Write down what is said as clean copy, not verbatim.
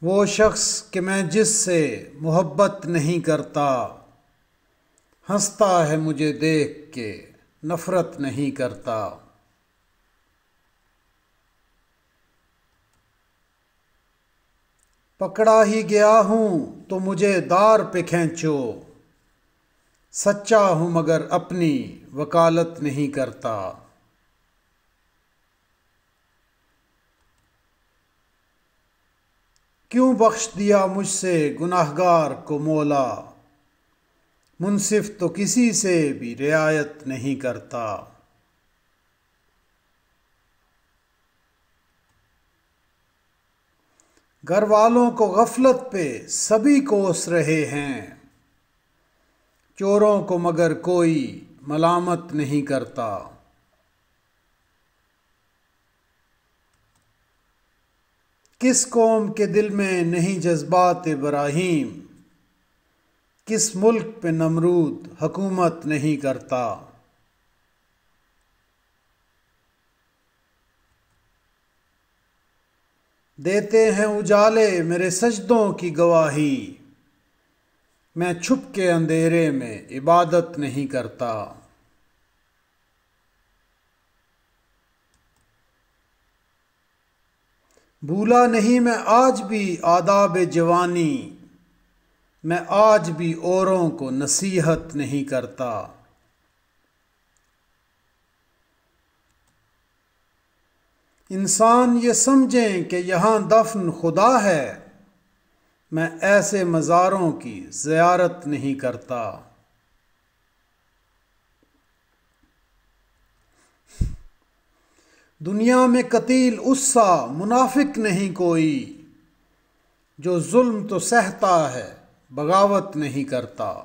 وہ شخص کہ میں جس سے محبت نہیں کرتا، ہنستا ہے مجھے دیکھ کے نفرت نہیں کرتا۔ پکڑا ہی گیا ہوں تو مجھے دار پہ کھینچو، سچا ہوں مگر اپنی وکالت نہیں کرتا۔ کیوں بخش دیا مجھ سے گناہگار کو مولا، منصف تو کسی سے بھی رعایت نہیں کرتا۔ گھر والوں کو غفلت پہ سبھی کوس رہے ہیں، چوروں کو مگر کوئی ملامت نہیں کرتا۔ کس قوم کے دل میں نہیں جذبات ابراہیم، کس ملک پہ نمرود حکومت نہیں کرتا۔ دیتے ہیں اجالے میرے سجدوں کی گواہی، میں چھپ کے اندھیرے میں عبادت نہیں کرتا۔ بھولا نہیں میں آج بھی آداب جوانی، میں آج بھی اوروں کو نصیحت نہیں کرتا۔ انسان یہ سمجھیں کہ یہاں دفن خدا ہے، میں ایسے مزاروں کی زیارت نہیں کرتا۔ دنیا میں قتیل اس سا منافق نہیں کوئی، جو ظلم تو سہتا ہے بغاوت نہیں کرتا۔